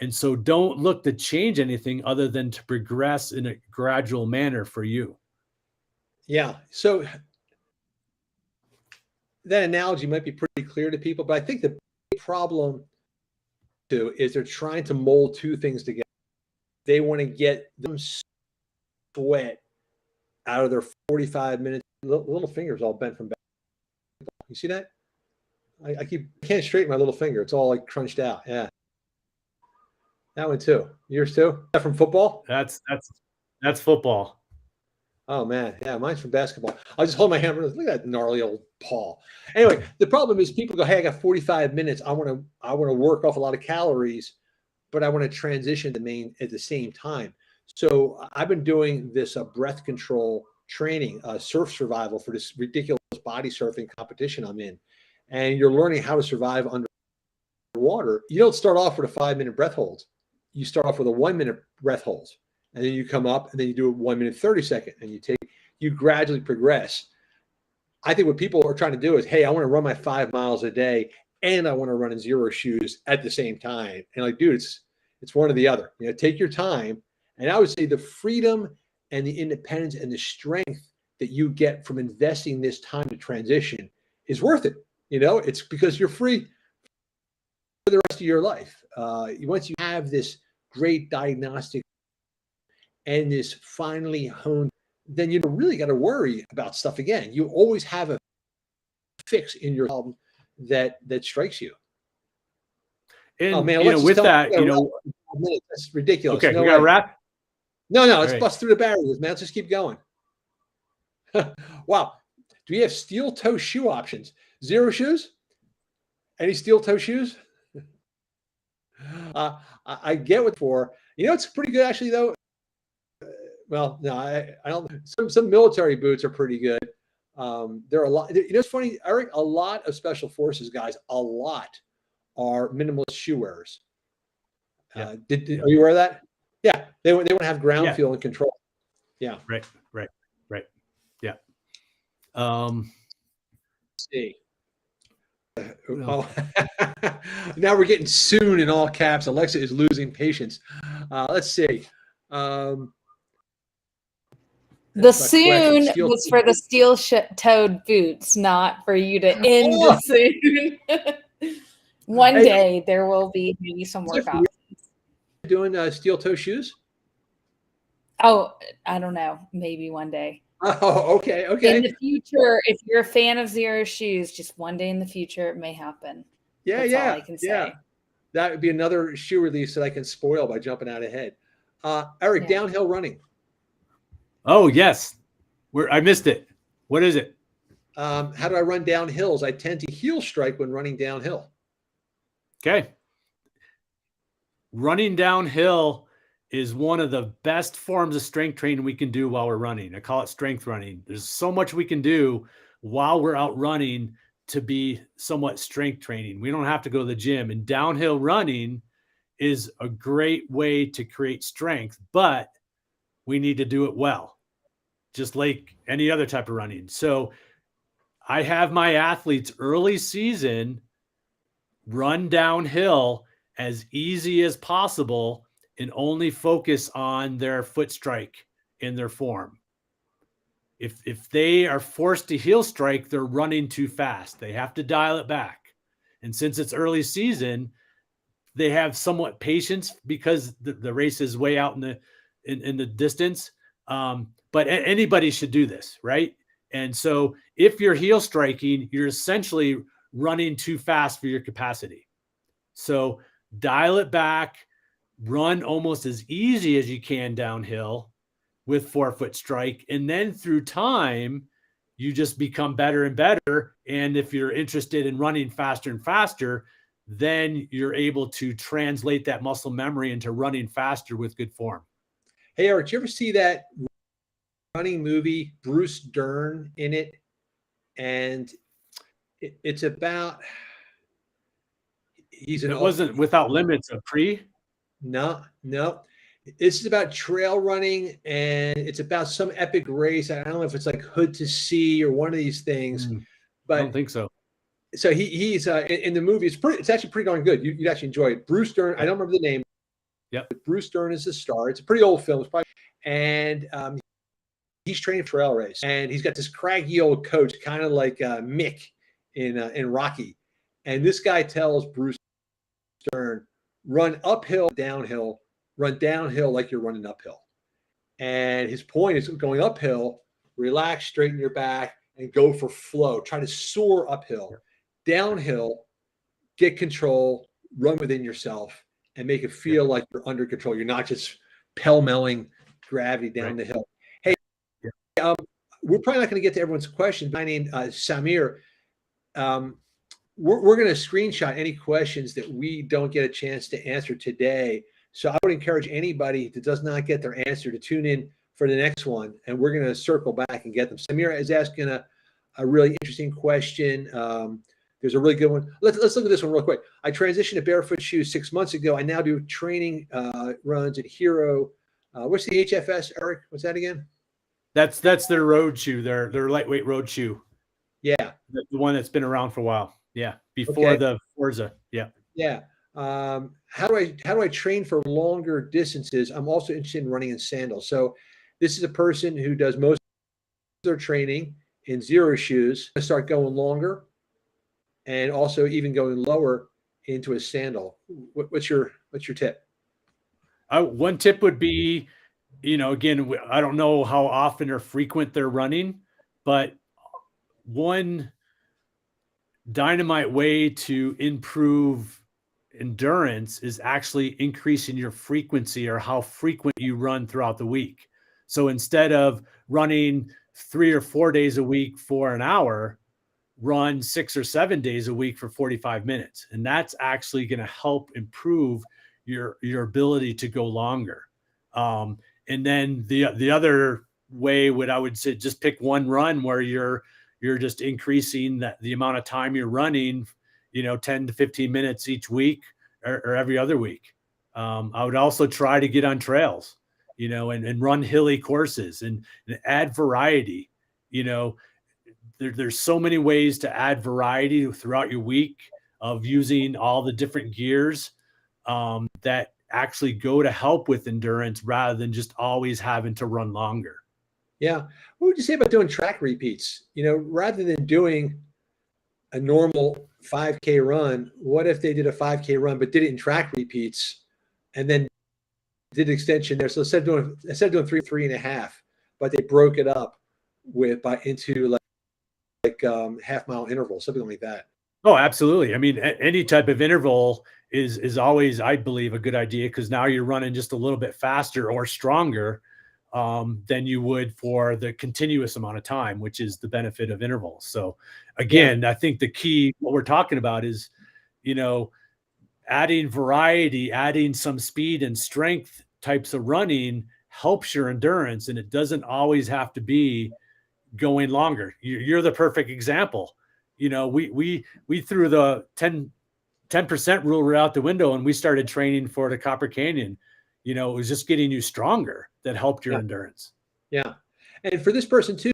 And so don't look to change anything other than to progress in a gradual manner for you. Yeah. So that analogy might be pretty clear to people, but I think the big problem too is they're trying to mold two things together. They want to get them sweat out of their 45 minutes. Little fingers all bent from back. You see that? I can't straighten my little finger. It's all like crunched out. Yeah. That one too. Yours too? Is that from football? That's football. Oh man, yeah, mine's from basketball. I'll just hold my hammer. Look at that gnarly old paw. Anyway, the problem is people go, "Hey, I got 45 minutes. I want to work off a lot of calories, but I want to transition to main at the same time." So I've been doing this breath control training, surf survival for this ridiculous body surfing competition I'm in, and you're learning how to survive underwater. You don't start off with a 5-minute breath holds. You start off with a 1-minute breath holds. And then you come up and then you do a 1 minute 30 second and you gradually progress. I think what people are trying to do is, hey, I want to run my 5 miles a day and I want to run in zero shoes at the same time. And like, dude, it's one or the other. You know, take your time. And I would say the freedom and the independence and the strength that you get from investing this time to transition is worth it. You know, it's because you're free for the rest of your life. Once you have this great diagnostic and this finally honed, then you don't really got to worry about stuff again. You always have a fix in your problem that strikes you. And oh man, with that, that's ridiculous. Okay, we got to wrap. No, let's bust through the barriers, man. Let's just keep going. Wow. Do we have steel toe shoe options? Zero shoes? Any steel toe shoes? I get what for. You know, it's pretty good actually, though. Well, no, I don't. Some military boots are pretty good. There are a lot. You know, it's funny, Eric. A lot of special forces guys, a lot are minimalist shoe wearers. Yeah. Are you aware of that? Yeah, they want to have ground feel and control. Yeah. Right. Yeah. See. Oh, now we're getting soon in all caps. Alexa is losing patience. Let's see. The soon was for the steel-toed boots, not for you to end the soon. One day there will be maybe some work options. Doing steel toe shoes? Oh, I don't know. Maybe one day. Oh, okay. In the future, if you're a fan of zero shoes, just one day in the future it may happen. That's all I can say. That would be another shoe release that I can spoil by jumping out ahead. Eric, downhill running. Oh, yes. I missed it. What is it? How do I run down hills? I tend to heel strike when running downhill. Okay. Running downhill is one of the best forms of strength training we can do while we're running. I call it strength running. There's so much we can do while we're out running to be somewhat strength training. We don't have to go to the gym. And downhill running is a great way to create strength, but we need to do it well, just like any other type of running. So I have my athletes early season run downhill as easy as possible and only focus on their foot strike in their form. If they are forced to heel strike, they're running too fast. They have to dial it back. And since it's early season, they have somewhat patience because the race is way out in the distance. But anybody should do this, right? And so if you're heel striking, you're essentially running too fast for your capacity. So dial it back, run almost as easy as you can downhill with forefoot strike. And then through time, you just become better and better. And if you're interested in running faster and faster, then you're able to translate that muscle memory into running faster with good form. Hey, Eric, did you ever see that running movie, Bruce Dern in it? And it's about, it wasn't Without Limits of Pre? No. This is about trail running, and it's about some epic race. I don't know if it's like Hood to Sea or one of these things, but I don't think so. So he's in the movie. It's actually pretty darn good. You'd actually enjoy it. Bruce Dern. I don't remember the name. Yep. Bruce Dern is the star. It's a pretty old film. And he's training for trail race, and he's got this craggy old coach, kind of like Mick in Rocky, and this guy tells Bruce Dern, run uphill, downhill, run downhill like you're running uphill. And his point is going uphill, relax, straighten your back, and go for flow. Try to soar uphill. Downhill, get control, run within yourself, and make it feel like you're under control. You're not just pell-melling gravity down the hill. Hey, we're probably not going to get to everyone's questions. My name is Samir. We're going to screenshot any questions that we don't get a chance to answer today. So I would encourage anybody that does not get their answer to tune in for the next one, and we're going to circle back and get them. Samira is asking a really interesting question. There's a really good one. Let's look at this one real quick. I transitioned to barefoot shoes 6 months ago. I now do training runs at Hero. What's the HFS, Eric? What's that again? That's their road shoe, their lightweight road shoe. Yeah. The one that's been around for a while. Yeah. Before the Forza. Yeah. Yeah. How do I train for longer distances? I'm also interested in running in sandals. So this is a person who does most of their training in zero shoes. I start going longer and also even going lower into a sandal. What's your tip? One tip would be, again, I don't know how often or frequent they're running, but one dynamite way to improve endurance is actually increasing your frequency or how frequent you run throughout the week. So instead of running 3 or 4 days a week for an hour, run 6 or 7 days a week for 45 minutes. And that's actually going to help improve your ability to go longer. And then the other way I would say, just pick one run where you're just increasing the amount of time you're running, 10 to 15 minutes each week or every other week. I would also try to get on trails, and run hilly courses and add variety. There's so many ways to add variety throughout your week of using all the different gears that actually go to help with endurance rather than just always having to run longer. Yeah. What would you say about doing track repeats? Rather than doing a normal 5K run, what if they did a 5K run but did it in track repeats and then did extension there? So instead of doing 3.5, but they broke it up into like half-mile intervals, something like that. Oh, absolutely. I mean, any type of interval is always, I believe, a good idea, because now you're running just a little bit faster or stronger than you would for the continuous amount of time, which is the benefit of intervals. So again, I think the key, what we're talking about is, adding variety, adding some speed and strength types of running helps your endurance. And it doesn't always have to be going longer. You're the perfect example. We threw the 10% rule right out the window and we started training for the Copper Canyon. It was just getting you stronger that helped your endurance. Yeah. And for this person too,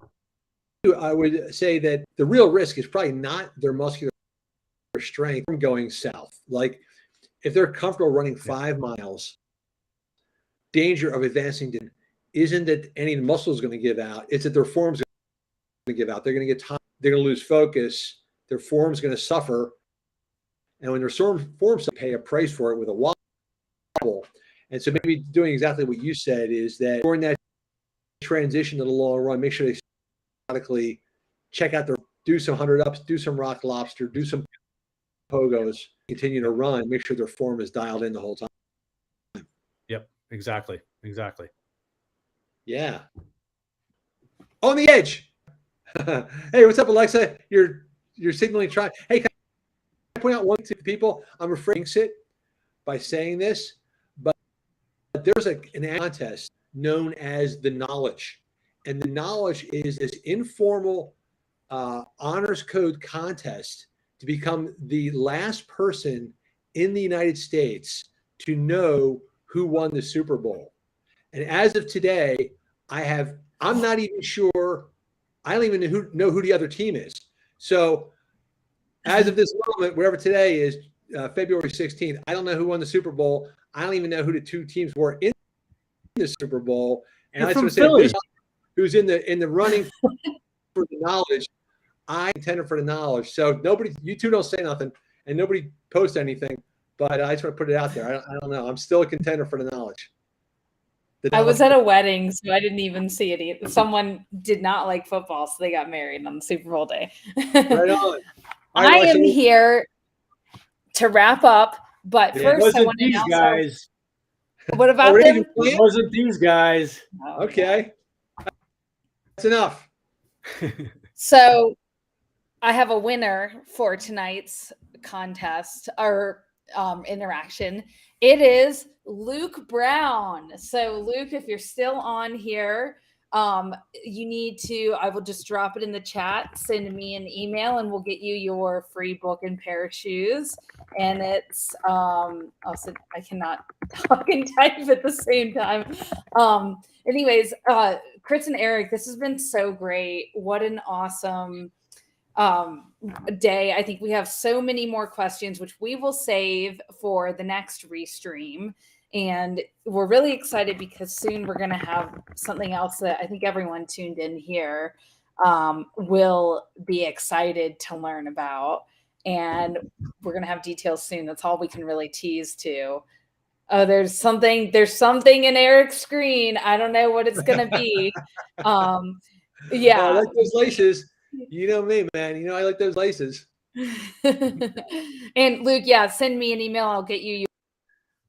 I would say that the real risk is probably not their muscular strength from going south. Like if they're comfortable running 5 miles, danger of advancing isn't that any muscle is going to give out. It's that their form's going to give out. They're going to get tired. They're going to lose focus. Their form's going to suffer. And when their form's pay a price for it with a wobble. And so maybe doing exactly what you said is that during that transition to the long run, make sure they periodically check out do some 100 ups, do some rock lobster, do some pogos, continue to run, make sure their form is dialed in the whole time. Yep, exactly. Yeah. On the edge. Hey, what's up, Alexa? You're signaling try. Hey, can I point out one thing to people? I'm afraid to it by saying this, but there's an contest known as the Knowledge. And the Knowledge is this informal honors code contest to become the last person in the United States to know who won the Super Bowl. And as of today, I'm not even sure. I don't even know who the other team is. So as of this moment, whatever today is, February 16th, I don't know who won the Super Bowl. I don't even know who the two teams were in the Super Bowl. And I just want to say, who's in the running for the Knowledge, I'm a contender for the knowledge. So nobody, you two don't say nothing, and nobody post anything. But I just want to put it out there. I don't know. I'm still a contender for the knowledge. I was at a wedding, so I didn't even see it either. Someone did not like football, so they got married on the Super Bowl day. Right on. I am here to wrap up, but first I want to announce guys. What about them? It wasn't these guys. Oh, okay. That's enough. So I have a winner for tonight's contest or interaction. It is Luke Brown. So Luke, if you're still on here, you need to, I will just drop it in the chat, send me an email, and we'll get you your free book and pair of shoes. And it's also, I cannot talk and type at the same time. Anyways, Chris and Eric, this has been so great. What an awesome day. I think we have so many more questions, which we will save for the next restream. And we're really excited because soon we're going to have something else that I think everyone tuned in here will be excited to learn about. And we're going to have details soon. That's all we can really tease to. Oh, there's something in Eric's screen. I don't know what it's going to be. Yeah. I like those laces. You know me, man. You know I like those laces. And Luke, yeah, send me an email. I'll get you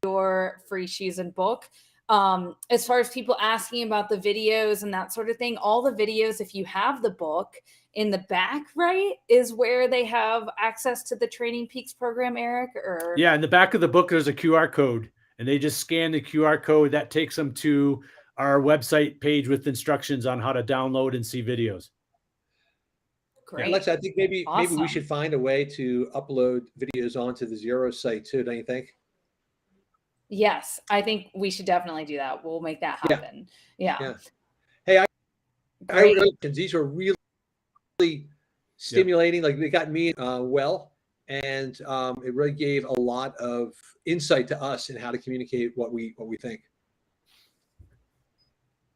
your free shoes and book. As far as people asking about the videos and that sort of thing, all the videos, if you have the book, in the back right is where they have access to the Training Peaks program, Eric? Or yeah, in the back of the book there's a QR code, and they just scan the QR code. That takes them to our website page with instructions on how to download and see videos. Great. Alexa, I think maybe Awesome. we should find a way to upload videos onto the Zero site too, don't you think? Yes, I think we should definitely do that. We'll make that happen. Yeah. Hey, these are really stimulating. Like they got me well, and it really gave a lot of insight to us in how to communicate what we think.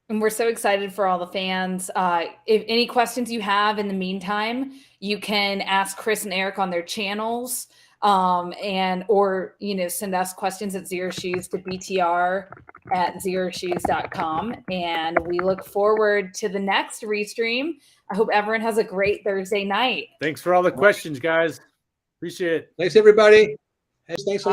And we're so excited for all the fans. If any questions you have in the meantime, you can ask Chris and Eric on their channels, or send us questions at Zero Shoes to btr@zeroshoes.com. And we look forward to the next restream. I hope everyone has a great Thursday night. Thanks for all the questions, guys. Appreciate it. Thanks, everybody. Thanks a lot.